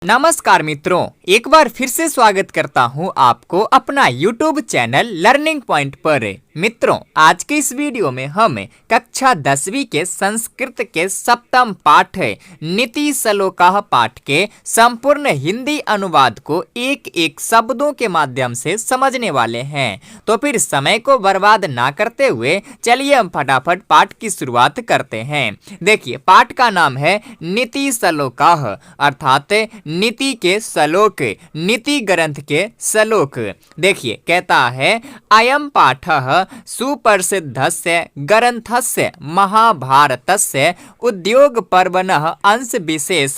नमस्कार मित्रों, एक बार फिर से स्वागत करता हूं आपको अपना YouTube चैनल लर्निंग पॉइंट पर। मित्रों, आज के इस वीडियो में हम कक्षा 10वीं के संस्कृत के सप्तम पाठ नीति श्लोकाः पाठ के संपूर्ण हिंदी अनुवाद को एक एक शब्दों के माध्यम से समझने वाले हैं। तो फिर समय को बर्बाद ना करते हुए चलिए हम फटाफट पाठ की शुरुआत करते हैं। देखिए, पाठ का नाम है नीति श्लोकाः अर्थात नीति के श्लोक, नीति ग्रंथ के श्लोक। देखिए, कहता है अयम पाठः सुप्रसिद्धस्य ग्रंथस्य महाभारतस्य उद्योग पर्वणः अंश विशेष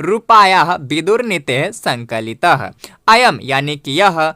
रूपायाः विदुरनीतेः संकलितः। अयम यानी कि यह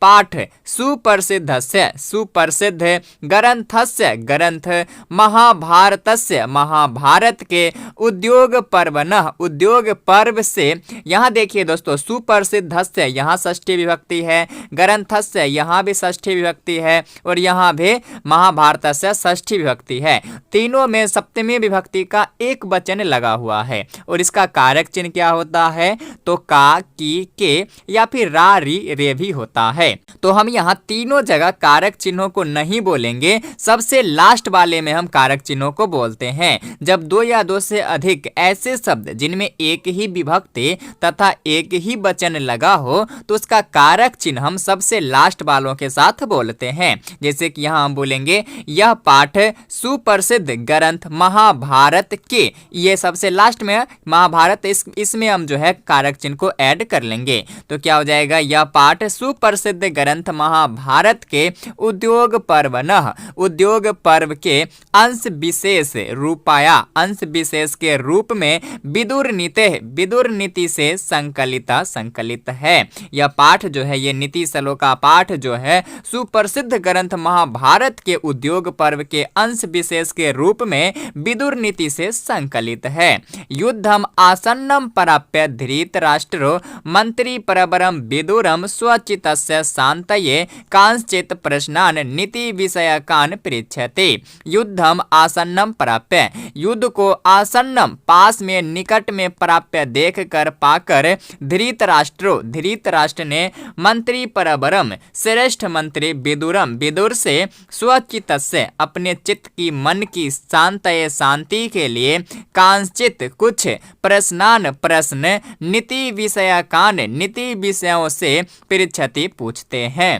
पाठ सुप्रसिद्धस्य सुप्रसिद्ध ग्रंथस्य ग्रंथ महाभारतस्य महाभारत के उद्योग पर्वणः उद्योग पर्व से। यहाँ देखिए दोस्तों, सुप्रसिद्धस्य यहाँ षष्ठी विभक्ति है, ग्रंथस्य यहाँ भी षष्ठी विभक्ति है और यहाँ भी महाभारतस्य षष्ठी विभक्ति है। तीनों में सप्तमी विभक्ति का एक वचन लगा हुआ है और इसका कारक चिन्ह क्या होता है? तो का, की, के या फिर रा, री, रे भी होता है। तो हम यहाँ तीनों जगह कारक चिन्हों को नहीं बोलेंगे, सबसे लास्ट वाले में हम कारक चिन्हों को बोलते हैं। जब दो या दो से अधिक ऐसे शब्द जिनमें एक ही विभक्ति तथा एक ही वचन लगा हो तो उसका कारक चिन्ह हम सबसे लास्ट वालों के साथ बोलते हैं। जैसे कि यहाँ हम बोलेंगे यह पाठ सुप्रसिद्ध ग्रंथ महाभारत के, ये सबसे लास्ट में महाभारत, इसमें हम जो है कारक चिन्ह को ऐड कर लेंगे। तो क्या हो जाएगा? यह पाठ सुप्रसिद्ध ग्रंथ महाभारत के उद्योग पर्वणः उद्योग पर्व के अंश विशेष रूपाया अंश विशेष के रूप में विदुर नीति से संकलित है। यह पाठ जो है, ये नीति श्लोका पाठ जो है सुप्रसिद्ध ग्रंथ महाभारत के उद्योग पर्व के अंश विशेष के रूप में विदुर नीति से संकलित है। युद्धम आसन्नम प्राप्य धृतराष्ट्रो मंत्री परबरम विदुरम स्वचितस्य शांतये कांश्चित् प्रश्नान् नीति विषयकान् पृच्छते। युद्धम आसन्नम प्राप्य, युद्ध को आसन्नम पास में, निकट में, प्राप्य देख कर, पाकर, धृतराष्ट्र ने मंत्री परबरम श्रेष्ठ मंत्री विदुर से स्वचितस्य अपने चित्त की, मन की, शांतये शांति के लिए, कांश्चित् कुछ, प्रश्नान प्रश्न, नीति विषयकान् नीति विषयों से पृच्छति पूछते हैं।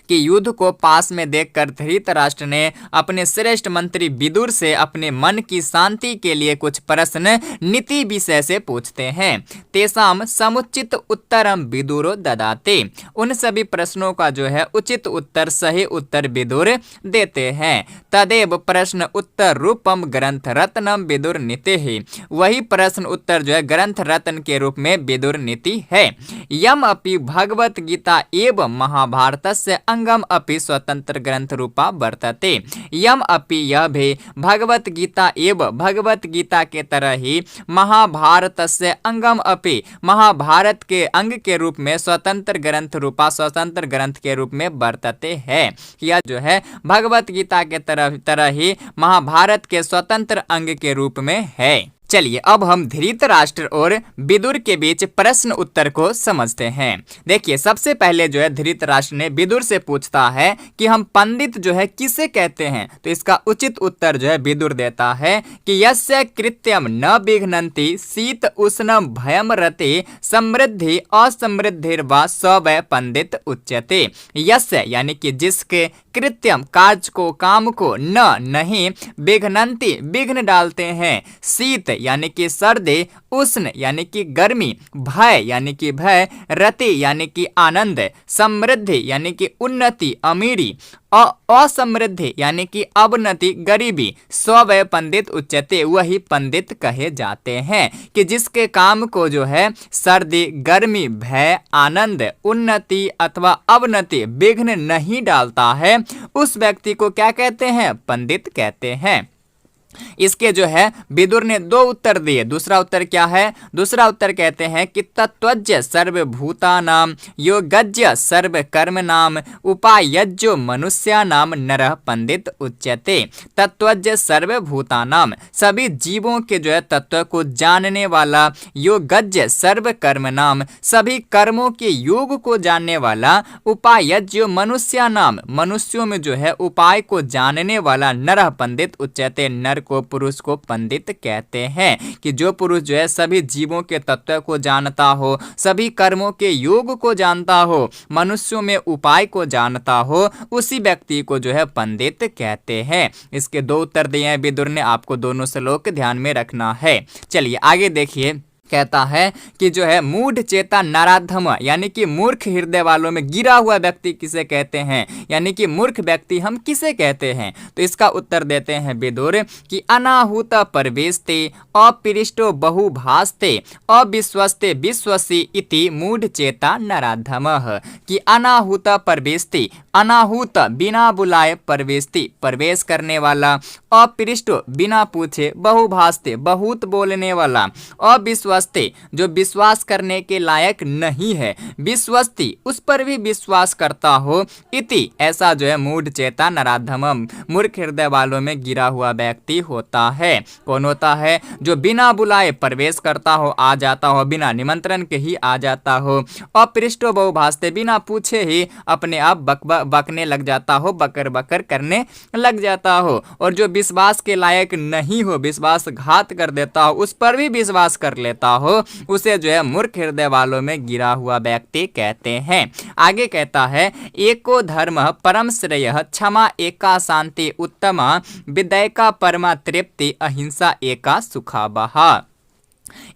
कि युद्ध को पास में देखकर धृतराष्ट्र ने अपने श्रेष्ठ मंत्री विदुर से अपने मन की शांति के लिए कुछ प्रश्न नीति विषय से पूछते हैं। तेषाम समुचित उत्तरम विदुरो ददाते, उन सभी प्रश्नों का जो है उचित उत्तर, सही उत्तर विदुर देते हैं। तदेव प्रश्न उत्तर रूपम ग्रंथ रत्नम विदुर नीति ही, वही प्रश्न उत्तर जो है ग्रंथ रत्न के रूप में विदुर नीति है। यम अपि भगवत गीता एवं महाभारतस्य अंगम अपि स्वतंत्र ग्रंथ रूपा वर्तते। यम अपि, यह भी, भगवत गीता एवं भगवत गीता के तरह ही, महाभारतस्य अंगम अपि महाभारत के अंग के रूप में, स्वतंत्र ग्रंथ रूपा स्वतंत्र ग्रंथ के रूप में वर्तते है। यह जो है भगवत गीता के तरह ही महाभारत के स्वतंत्र अंग के रूप में है। चलिए अब हम धृतराष्ट्र और विदुर के बीच प्रश्न उत्तर को समझते हैं। देखिए, सबसे पहले जो है धृतराष्ट्र ने विदुर से पूछता है कि हम पंडित जो है किसे कहते हैं? तो इसका उचित उत्तर जो है विदुर देता है कि यस्य कृत्यम न विघ्नन्ति शीत उष्णम भयम रते समृद्धि असमृद्धिर्वा स वै पंडित उच्यते। यस्य यानी कि जिसके, कृत्यम कार्य को, काम को, न नहीं, विघ्नन्ति विघ्न डालते हैं, शीत यानी कि सर्दी, उष्ण यानी कि गर्मी, भय यानी कि भय, रति यानी कि आनंद, समृद्धि यानी कि उन्नति, अमीरी, असमृद्धि यानी कि अवनति, गरीबी, स्वय पंडित उच्चते, वही पंडित कहे जाते हैं। कि जिसके काम को जो है सर्दी, गर्मी, भय, आनंद, उन्नति अथवा अवनति विघ्न नहीं डालता है, उस व्यक्ति को क्या कहते हैं? पंडित कहते हैं। इसके जो है विदुर ने दो उत्तर दिए। दूसरा उत्तर क्या है? दूसरा उत्तर कहते हैं कि तत्वज्य सर्वभूतानां योगज्य सर्वकर्मणां उपायज्यो मनुष्याणां नरः पंडित उच्यते। तत्वज्य सर्वभूतानां, सभी जीवों के जो है तत्व को जानने वाला, योगज्य सर्वकर्मणां, सभी कर्मों के योग को जानने वाला, उपायज्यो मनुष्याणां, मनुष्यों में जो है उपाय को जानने वाला, नरः पंडित उच्यते, नर को, पुरुष को पंडित कहते हैं। कि जो पुरुष जो है सभी जीवों के तत्व को जानता हो, सभी कर्मों के योग को जानता हो, मनुष्यों में उपाय को जानता हो, उसी व्यक्ति को जो है पंडित कहते हैं। इसके दो उत्तर दिए हैं विदुर ने, आपको दोनों श्लोक ध्यान में रखना है। चलिए आगे देखिए, कहता है कि जो है मूढ़ चेता नराधम, यानी कि मूर्ख हृदय वालों में गिरा हुआ व्यक्ति किसे कहते हैं, यानी कि मूर्ख व्यक्ति हम किसे कहते हैं? तो इसका उत्तर देते हैं विदुर कि अनाहुत परवेस्ते अपृष्टो बहुभास्ते अविश्वस्ते विश्वसी इति मूढ़ चेता नराधमः। कि अनाहुत परवेस्ते, अनाहुत बिना बुलाए, परवेस्ती प्रवेश करने वाला, अपृष्टो बिना पूछे, बहुभास्ते बहुत बोलने वाला, अविश्वस्ते जो विश्वास करने के लायक नहीं है, विश्वस्ती उस पर भी विश्वास करता हो, इति ऐसा जो है मूढ़ चेता नराधमम, मूर्ख हृदय वालों में गिरा हुआ व्यक्ति होता है। कौन होता है? जो बिना बुलाए प्रवेश करता हो, आ जाता हो, बिना निमंत्रण के ही आ जाता हो, अपृष्टो बहुभास्ते बिना पूछे ही अपने आप बकने लग जाता हो, बकर बकर करने लग जाता हो, और जो विश्वास के लायक नहीं हो, विश्वासघात कर देता हो, उस पर भी विश्वास कर लेता हो, उसे जो है मूर्ख हृदय वालों में गिरा हुआ व्यक्ति कहते हैं। आगे कहता है एको धर्म परम श्रेयः क्षमा एका शांति उत्तमा विदयका परमा तृप्ति अहिंसा एका सुखावहा।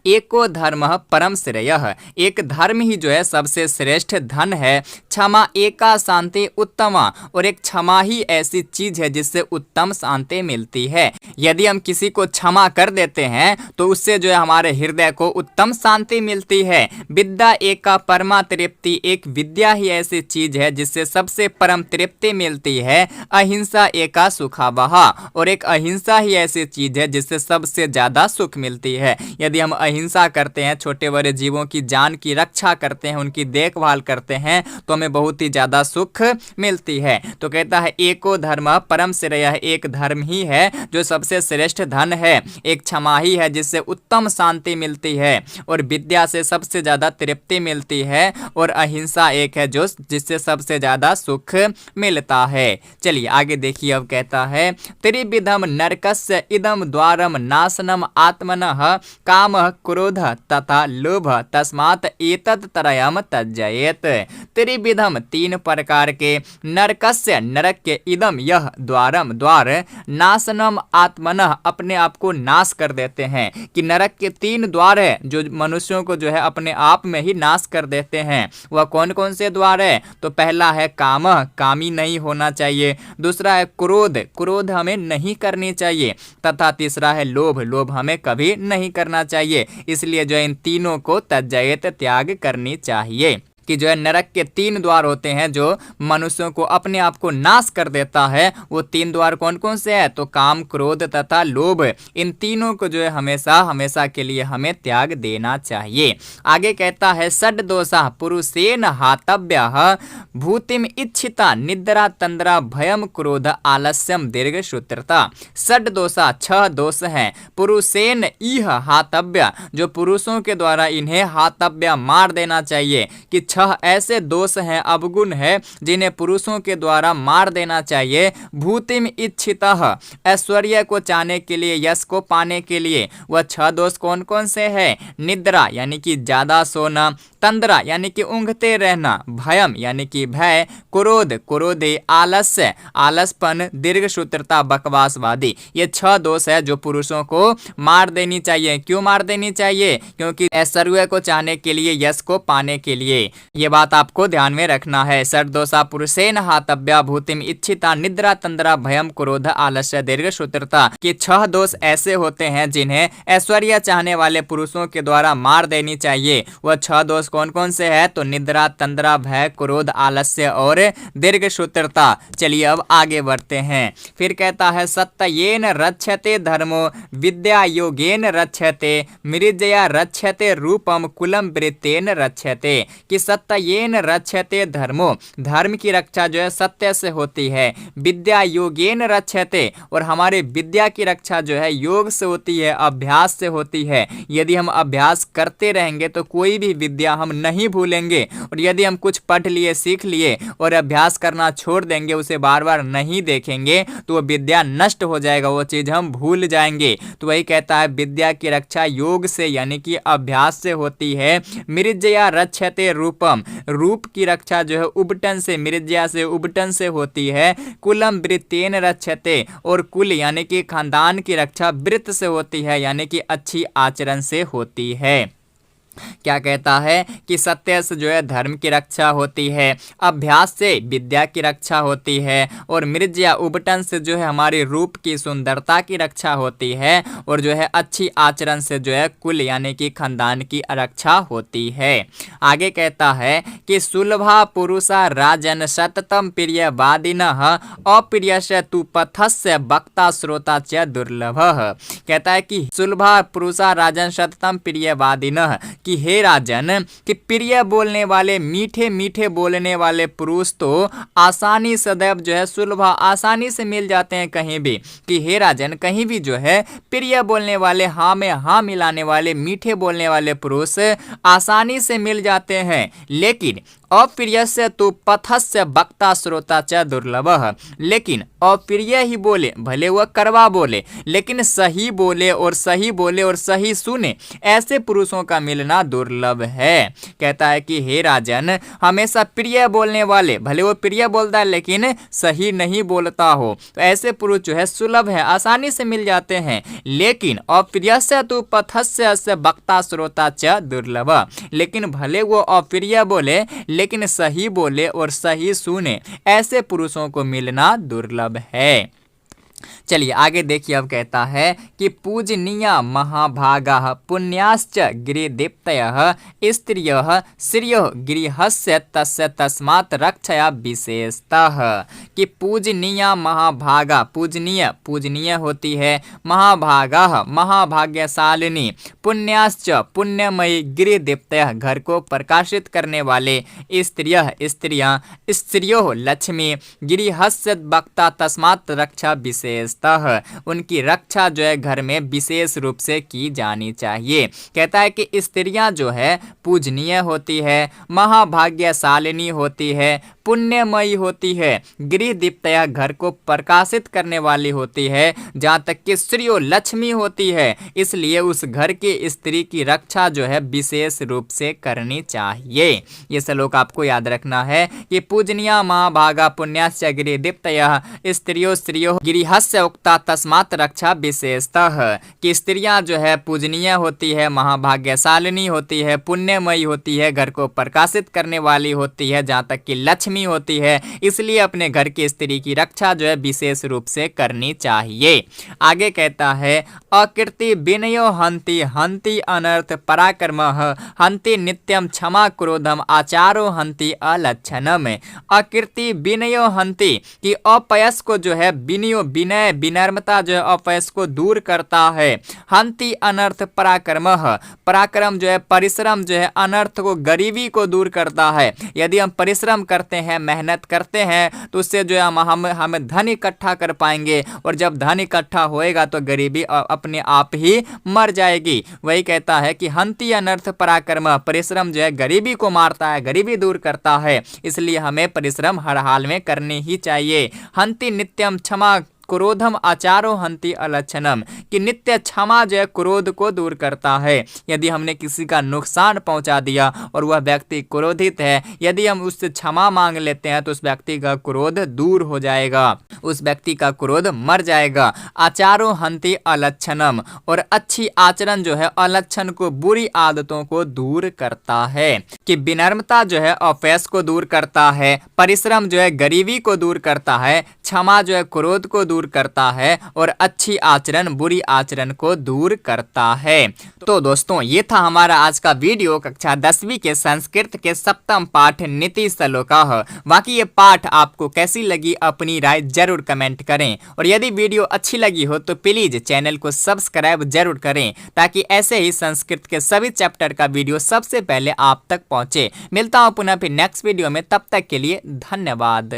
एको धर्म परम श्रेयः, एक धर्म ही जो है सबसे श्रेष्ठ धन है, क्षमा एका शांति उत्तमा, और एक क्षमा ही ऐसी चीज है जिससे उत्तम शांति मिलती है। यदि हम किसी को क्षमा कर देते हैं तो उससे जो है हमारे हृदय को उत्तम शांति मिलती है। विद्या एका परमा तृप्ति, एक विद्या ही ऐसी चीज है जिससे सबसे परम तृप्ति मिलती है। अहिंसा एका सुखावहा, और एक अहिंसा ही ऐसी चीज है जिससे सबसे ज्यादा सुख मिलती है। यदि हम अहिंसा करते हैं, छोटे बड़े जीवों की जान की रक्षा करते हैं, उनकी देखभाल करते हैं, तो हमें बहुत ही ज्यादा सुख मिलती है। तो कहता है एको धर्म परम श्रेयः, एक धर्म ही है जो सबसे श्रेष्ठ धन है, एक क्षमा ही है जिससे उत्तम शांति मिलती है, और विद्या से सबसे ज्यादा तृप्ति मिलती है, और अहिंसा एक है जो जिससे सबसे ज्यादा सुख मिलता है। चलिए आगे देखिए, अब कहता है त्रिविधम नरकस्य इदम द्वारम नाशनम आत्मनः कामः क्रोधः तथा लोभः तस्मात् एतत् त्रयम् त्यजेत। त्रिविधम, तीन प्रकार के, नरकस्य नरक के, इदम यह, द्वारम द्वार, नाशनम आत्मनः अपने आप को नाश कर देते हैं। कि नरक के तीन द्वार है जो मनुष्यों को जो है अपने आप में ही नाश कर देते हैं। वह कौन कौन से द्वार है? तो पहला है कामः, कामी नहीं होना चाहिए। दूसरा है क्रोध, क्रोध हमें नहीं करनी चाहिए। तथा तीसरा है लोभ, लोभ हमें कभी नहीं करना चाहिए। इसलिए जो इन तीनों को त्यजेत, त्याग करनी चाहिए। कि जो है नरक के तीन द्वार होते हैं जो मनुष्यों को अपने आप को नाश कर देता है। वो तीन द्वार कौन कौन से हैं? तो काम, क्रोध तथा लोभ। इन तीनों को जो है हमेशा हमेशा के लिए हमें त्याग देना चाहिए। आगे कहता है षड दोषा पुरुषेन हातव्यः भूतिम इच्छिता निद्रा तंद्रा भयम क्रोध आलस्यम दीर्घ सूत्रता। षड दोषा, छह दोष हैं। पुरुषेन इह हातव्य, जो पुरुषों के द्वारा इन्हें हातव्य मार देना चाहिए। कि छह ऐसे दोष हैं, अवगुण है, जिन्हें पुरुषों के द्वारा मार देना चाहिए। भूतिम इच्छितः, ऐश्वर्य को चाहने के लिए, यश को पाने के लिए। वह छह दोष कौन कौन से हैं? निद्रा यानी कि ज्यादा सोना, तंद्रा यानी कि ऊँघते रहना, भयम यानी कि भय, क्रोध क्रोधे, आलस्य आलसपन, दीर्घ सूत्रता बकवासवादी। ये छह दोष है जो पुरुषों को मार देनी चाहिए। क्यों मार देनी चाहिए? क्योंकि ऐश्वर्य को चाहने के लिए, यश को पाने के लिए। ये बात आपको ध्यान में रखना है। षड दोषा पुरुषेन हातव्या भूतिम इच्छिता निद्रा तंद्रा भयम क्रोध आलस्य दीर्घ सूत्रता। कि छह दोष ऐसे होते हैं जिन्हें ऐश्वर्य चाहने वाले पुरुषों के द्वारा मार देनी चाहिए। वह छह दोष कौन कौन से है? तो निद्रा, तंद्रा, भय, क्रोध, आलस्य और दीर्घ सूत्रता। चलिए अब आगे बढ़ते हैं। फिर कहता है सत्येन रक्षते धर्मो विद्या योगेन रक्षते मृजया रक्षते रूपम कुलम वृत्तेन रक्षते। कि सत्येन रक्षते धर्मो, धर्म की रक्षा जो है सत्य से होती है। विद्या योगेन रक्षते, और हमारे विद्या की रक्षा जो है योग से होती है, अभ्यास से होती है। यदि हम अभ्यास करते रहेंगे तो कोई भी विद्या हम नहीं भूलेंगे, और यदि हम कुछ पढ़ लिए, सीख लिए और अभ्यास करना छोड़ देंगे, उसे बार बार नहीं देखेंगे, तो वो विद्या नष्ट हो जाएगा, वो चीज हम भूल जाएंगे। तो वही कहता है विद्या की रक्षा योग से यानी कि अभ्यास से होती है। मृजया रक्षते रूपम, रूप की रक्षा जो है उबटन से, मृजया से, उबटन से होती है। कुलम वृत्तेन रक्षते, और कुल यानी कि खानदान की रक्षा वृत्त से होती है, यानी कि अच्छी आचरण से होती है। क्या कहता है कि सत्य से जो है धर्म की रक्षा होती है, अभ्यास से विद्या की रक्षा होती है, और मृज्या उबटन से जो है हमारे रूप की सुंदरता की रक्षा होती है, और जो है अच्छी आचरण से जो है कुल यानी कि खानदान की रक्षा होती है। आगे कहता है कि सुलभा पुरुषा राजन सततम प्रियवादिनः अप्रियस्य तु पथस्य वक्ता श्रोता च दुर्लभः। कहता है कि सुलभा पुरुषा राजन सततम प्रियवादिनः, कि हे राजन, कि प्रिय बोलने वाले, मीठे मीठे बोलने वाले पुरुष तो आसानी सदैव जो है सुलभ, आसानी से मिल जाते हैं कहीं भी। कि हे राजन, कहीं भी जो है प्रिय बोलने वाले, हाँ में हाँ मिलाने वाले, मीठे बोलने वाले पुरुष आसानी से मिल जाते हैं। लेकिन अप्रियस्य तो पथस्य वक्ता श्रोता च दुर्लभः, लेकिन अप्रिय ही बोले, भले वह करवा बोले, लेकिन सही बोले और सही बोले और सही सुने, ऐसे पुरुषों का मिलना दुर्लभ है। कहता है कि हे राजन, हमेशा प्रिय बोलने वाले, भले वो प्रिय बोलता है लेकिन सही नहीं बोलता हो, तो ऐसे पुरुष जो है सुलभ है, आसानी से मिल जाते हैं। लेकिन अप्रियस्य तो पथस्य वक्ता श्रोता च दुर्लभ, लेकिन भले वो अप्रिय बोले लेकिन सही बोले और सही सुने, ऐसे पुरुषों को मिलना दुर्लभ है। चलिए आगे देखिए, अब कहता है कि पूजनीय महाभागा पुण्याश्च गिरिदीप्तयः स्त्रियः श्रियो गृहस्य तस्य तस्मात् रक्षया विशेषतः। कि पूजनीय महाभागा, पूजनीय, पूजनीय होती है, महाभागा, महाभाग्यशालिनी, पुण्याश्च, पुण्यमयी, गिरिदीप्तयः, घर को प्रकाशित करने वाले, स्त्रियः, स्त्रियां, स्त्रियो लक्ष्मी, गृहस्य वक्ता तस्मात् रक्षा विशेषतः, उनकी रक्षा जो है घर में विशेष रूप से की जानी चाहिए। कहता है कि स्त्रियां जो है पूजनीय होती है, महाभाग्यशालिनी होती है, पुण्यमयी होती है, गृह दीप्तया, घर को प्रकाशित करने वाली होती है, जहाँ तक कि स्त्रियों लक्ष्मी होती है, इसलिए उस घर की स्त्री की रक्षा जो है विशेष रूप से करनी चाहिए। ये श्लोक आपको याद रखना है कि पूजनीय महाभागा पुण्याश्च गृह दीप्तया स्त्रियो स्त्रियो गृहस्य उक्ता तस्मात् रक्षा विशेषतः। कि स्त्रियां जो है पूजनीय होती है, महाभाग्यशालिनी होती है, पुण्यमयी होती है, घर को प्रकाशित करने वाली होती है, जहाँ तक कि लक्ष्मी होती है, इसलिए अपने घर की स्त्री की रक्षा जो है विशेष रूप से करनी चाहिए। आगे कहता है अकीर्ति विनयो हंति हंति अनर्थ पराक्रमः हंति नित्यम क्षमा क्रोधम आचारो हंति अलक्षणम। अकीर्ति विनयो हंति, कि अपयस को जो है विनयो, विनय, विनम्रता जो है अपयस को दूर करता है। हंति अनर्थ पराक्रमः, पराक्रम जो है परिश्रम जो है अनर्थ को, गरीबी को दूर करता है। यदि हम परिश्रम करते हैं, मेहनत करते हैं, तो उससे जो है हम धन इकट्ठा कर पाएंगे, और जब धन इकट्ठा होएगा तो गरीबी अपने आप ही मर जाएगी। वही कहता है कि हंति अनर्थ पराक्रम, परिश्रम जो है गरीबी को मारता है, गरीबी दूर करता है, इसलिए हमें परिश्रम हर हाल में करनी ही चाहिए। हंति नित्यम क्षमा क्रोधम आचारो हंति अलक्षणम, कि नित्य क्षमा जो है क्रोध को दूर करता है। यदि हमने किसी का नुकसान पहुंचा दिया और वह व्यक्ति क्रोधित है, यदि हम उससे क्षमा मांग लेते हैं तो उस व्यक्ति का क्रोध दूर हो जाएगा, उस व्यक्ति का क्रोध मर जाएगा। आचारो हंति अलक्षणम, और अच्छी आचरण जो है अलक्षण को, बुरी आदतों को दूर करता है। कि विनम्रता जो है अपयस को दूर करता है, परिश्रम जो है गरीबी को दूर करता है, क्षमा जो है क्रोध को दूर दूर करता है और अच्छी आचरण बुरी आचरण को दूर करता है। तो दोस्तों ये था हमारा आज का वीडियो कक्षा 10वीं के संस्कृत के सप्तम पाठ नीति श्लोकाः। बाकी ये पाठ आपको कैसी लगी अपनी राय जरूर कमेंट करें और यदि वीडियो अच्छी लगी हो तो प्लीज चैनल को सब्सक्राइब जरूर करें ताकि ऐसे ही संस्कृत के सभी चैप्टर का वीडियो सबसे पहले आप तक पहुंचे। मिलता हूं पुनः फिर नेक्स्ट वीडियो में, तब तक के लिए धन्यवाद।